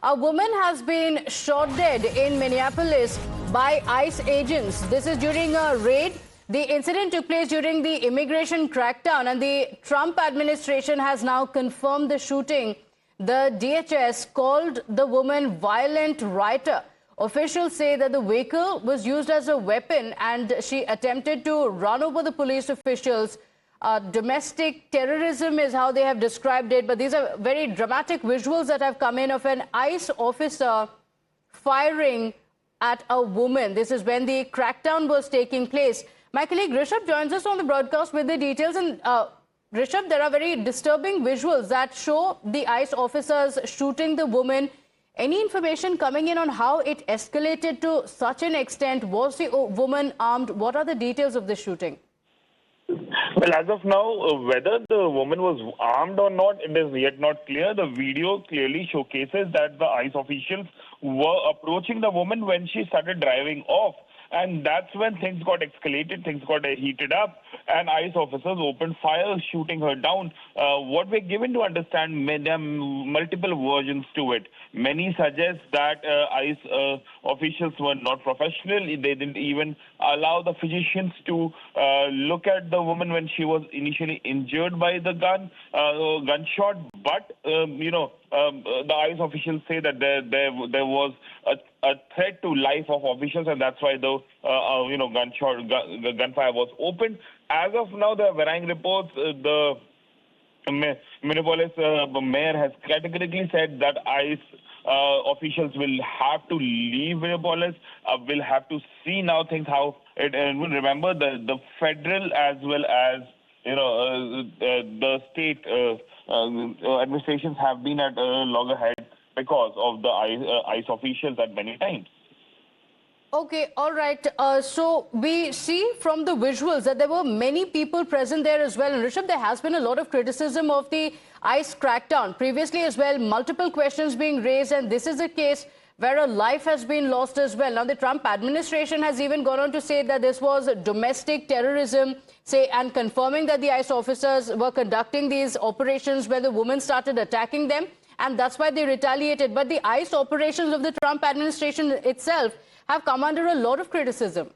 A woman has been shot dead in Minneapolis by ICE agents. This is during a raid. The incident took place during the immigration crackdown, and the Trump administration has now confirmed the shooting. The DHS called the woman violent rioter. Officials say that the vehicle was used as a weapon and she attempted to run over the police officials. Domestic terrorism is how they have described it, but these are very dramatic visuals that have come in of an ICE officer firing at a woman. This is when the crackdown was taking place. My colleague Rishabh joins us on the broadcast with the details. And Rishabh, there are very disturbing visuals that show the ICE officers shooting the woman. Any information coming in on how it escalated to such an extent? Was the woman armed? What are the details of the shooting? Well, as of now, whether the woman was armed or not, it is yet not clear. The video clearly showcases that the ICE officials were approaching the woman when she started driving off. And that's when things got escalated, things got heated up, and ICE officers opened fire, shooting her down. What we're given to understand, there are multiple versions to it. Many suggest that ICE officials were not professional. They didn't even allow the physicians to look at the woman when she was initially injured by the gunshot. But, the ICE officials say that there was a threat to life of officials, and that's why the gunfire was opened. As of now, there are varying reports. The Minneapolis mayor has categorically said that ICE officials will have to leave Minneapolis. Will have to see now things how it. Remember the federal as well as the state administrations have been at loggerhead because of the ICE officials at many times. Okay, all right. So we see from the visuals that there were many people present there as well. And Rishabh, there has been a lot of criticism of the ICE crackdown. Previously as well, multiple questions being raised, and this is a case where a life has been lost as well. Now, the Trump administration has even gone on to say that this was domestic terrorism, and confirming that the ICE officers were conducting these operations where the woman started attacking them, and that's why they retaliated. But the ICE operations of the Trump administration itself have come under a lot of criticism.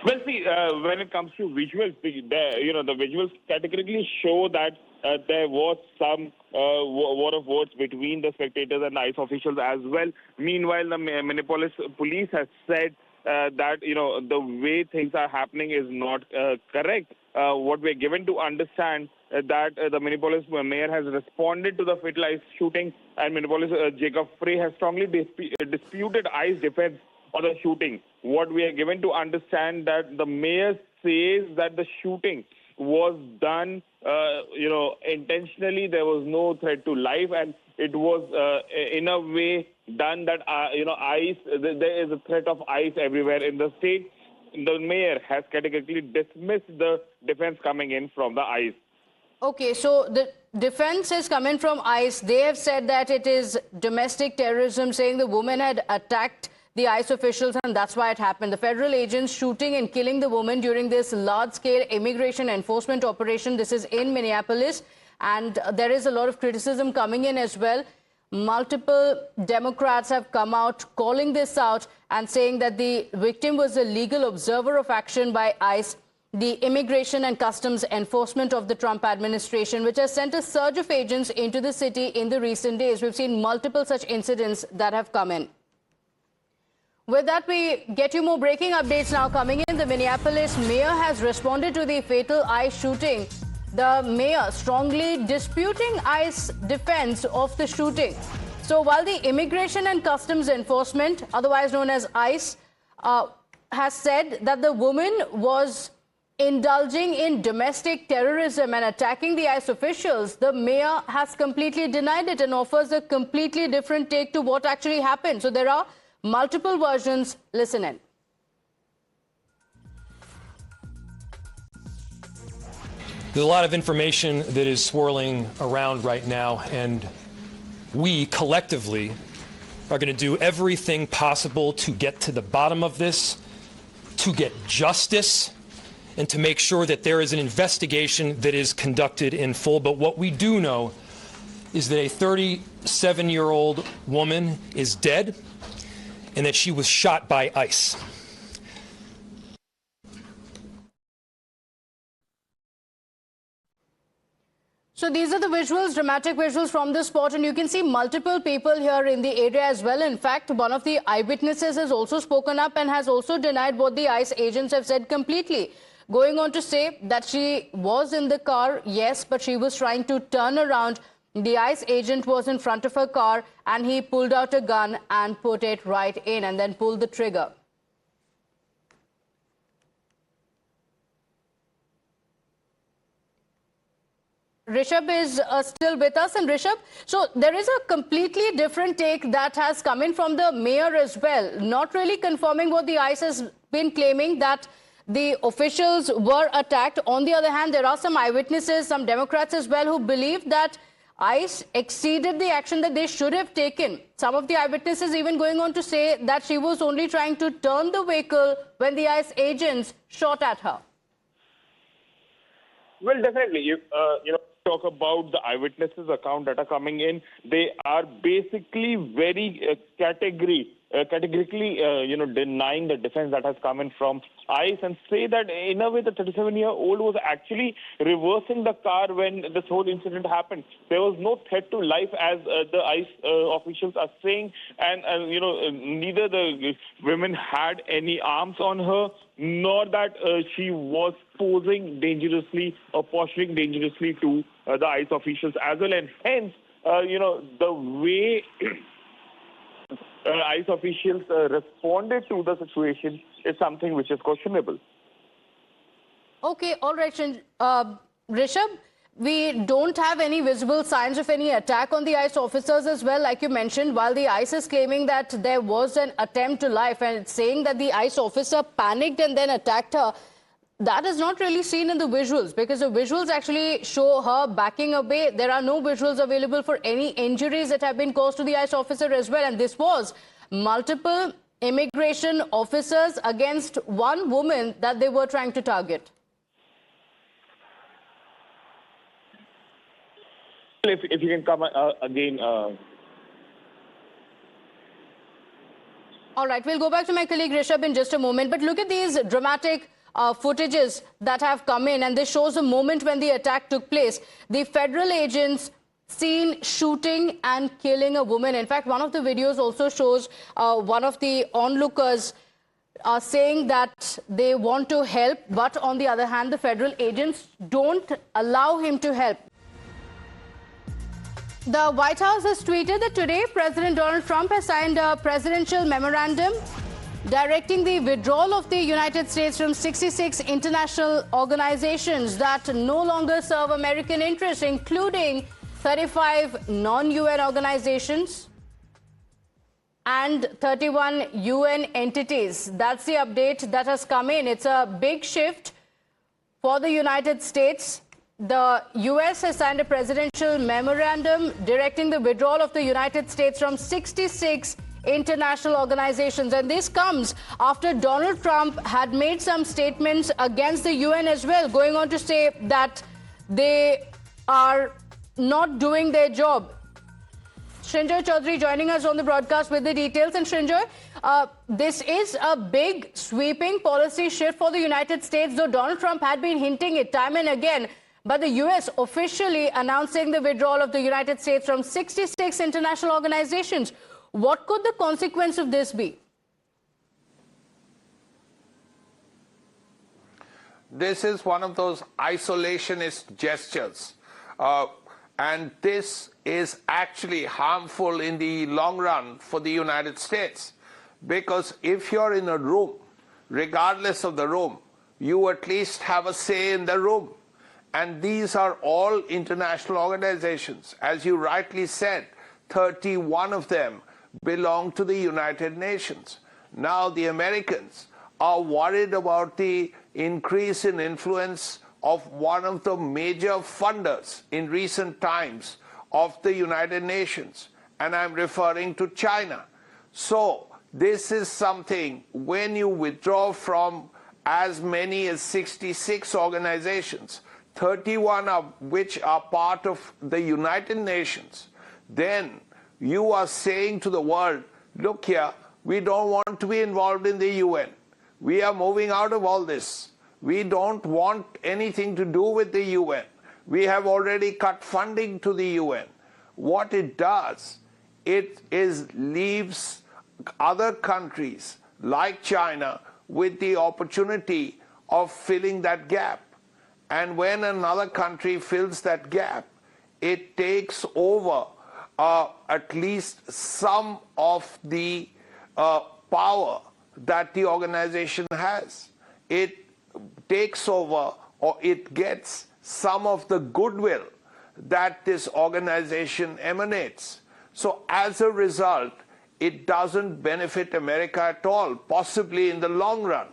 Well, see, when it comes to visuals, the visuals categorically show that there was some war of words between the spectators and the ICE officials as well. Meanwhile, the Minneapolis police has said that, the way things are happening is not correct. What we're given to understand that the Minneapolis mayor has responded to the fatal ICE shooting, and Minneapolis Jacob Frey has strongly disputed ICE defense on the shooting. What we are given to understand that the mayor says that the shooting was done, intentionally. There was no threat to life, and it was in a way done that, ICE, there is a threat of ICE everywhere in the state. The mayor has categorically dismissed the defense coming in from the ICE. Okay, so the defense is coming from ICE. They have said that it is domestic terrorism, saying the woman had attacked the ICE officials and that's why it happened. The federal agents shooting and killing the woman during this large-scale immigration enforcement operation. This is in Minneapolis, and there is a lot of criticism coming in as well. Multiple Democrats have come out calling this out and saying that the victim was a legal observer of action by ICE, the Immigration and Customs Enforcement of the Trump administration, which has sent a surge of agents into the city in the recent days. We've seen multiple such incidents that have come in. With that, we get you more breaking updates now coming in. The Minneapolis mayor has responded to the fatal ICE shooting. The mayor strongly disputing ICE defense of the shooting. So while the Immigration and Customs Enforcement, otherwise known as ICE, has said that the woman was indulging in domestic terrorism and attacking the ICE officials, the mayor has completely denied it and offers a completely different take to what actually happened. So there are multiple versions. Listen in. There's a lot of information that is swirling around right now, and we collectively are going to do everything possible to get to the bottom of this, to get justice, and to make sure that there is an investigation that is conducted in full. But what we do know is that a 37-year-old woman is dead and that she was shot by ICE. So these are the visuals, dramatic visuals from the spot, and you can see multiple people here in the area as well. In fact, one of the eyewitnesses has also spoken up and has also denied what the ICE agents have said completely, going on to say that she was in the car, yes, but she was trying to turn around. The ICE agent was in front of her car and he pulled out a gun and put it right in and then pulled the trigger. Rishabh is still with us. And Rishabh, so there is a completely different take that has come in from the mayor as well, not really confirming what the ICE has been claiming, that the officials were attacked. On the other hand, there are some eyewitnesses, some Democrats as well, who believe that ICE exceeded the action that they should have taken. Some of the eyewitnesses even going on to say that she was only trying to turn the vehicle when the ICE agents shot at her. Well, definitely. You know, talk about the eyewitnesses' account that are coming in. They are basically very categorically, denying the defense that has come in from ICE and say that in a way the 37-year-old was actually reversing the car when this whole incident happened. There was no threat to life, as the ICE officials are saying, and neither the women had any arms on her, nor that she was posing dangerously or posturing dangerously to the ICE officials as well, and hence, the way ICE officials responded to the situation is something which is questionable. Okay, all right, Rishabh, we don't have any visible signs of any attack on the ICE officers as well, like you mentioned, while the ICE is claiming that there was an attempt to life and saying that the ICE officer panicked and then attacked her. That is not really seen in the visuals, because the visuals actually show her backing away. There are no visuals available for any injuries that have been caused to the ICE officer as well. And this was multiple immigration officers against one woman that they were trying to target. If you can come again. All right, we'll go back to my colleague Rishabh in just a moment. But look at these dramatic footages that have come in, and this shows the moment when the attack took place. The federal agents seen shooting and killing a woman. In fact, one of the videos also shows one of the onlookers saying that they want to help, but on the other hand, the federal agents don't allow him to help. The White House has tweeted that today President Donald Trump has signed a presidential memorandum directing the withdrawal of the United States from 66 international organizations that no longer serve American interests, including 35 non-UN organizations and 31 UN entities. That's the update that has come in. It's a big shift for the United States. The US has signed a presidential memorandum directing the withdrawal of the United States from 66 international organizations. And this comes after Donald Trump had made some statements against the UN as well, going on to say that they are not doing their job. Srinjoy Chaudhary joining us on the broadcast with the details. And Srinjoy, this is a big sweeping policy shift for the United States, though Donald Trump had been hinting it time and again. But the US officially announcing the withdrawal of the United States from 66 international organizations. What could the consequence of this be? This is one of those isolationist gestures. And this is actually harmful in the long run for the United States. Because if you're in a room, regardless of the room, you at least have a say in the room. And these are all international organizations. As you rightly said, 31 of them belong to the United Nations. Now the Americans are worried about the increase in influence of one of the major funders in recent times of the United Nations, and I'm referring to China. So this is something, when you withdraw from as many as 66 organizations, 31 of which are part of the United Nations, then you are saying to the world, look here, we don't want to be involved in the UN. We are moving out of all this. We don't want anything to do with the UN. We have already cut funding to the UN. What it does, it leaves other countries like China with the opportunity of filling that gap. And when another country fills that gap, it takes over at least some of the power that the organization has. It takes over, or it gets some of the goodwill that this organization emanates. So as a result, it doesn't benefit America at all, possibly in the long run.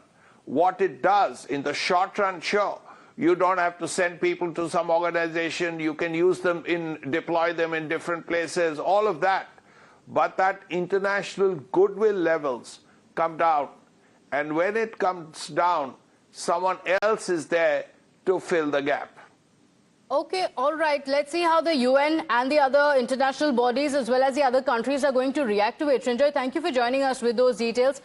What it does in the short run, sure, you don't have to send people to some organization, you can use them deploy them in different places, all of that. But that international goodwill levels come down. And when it comes down, someone else is there to fill the gap. Okay, all right. Let's see how the UN and the other international bodies as well as the other countries are going to react to it. Srinjoy, thank you for joining us with those details.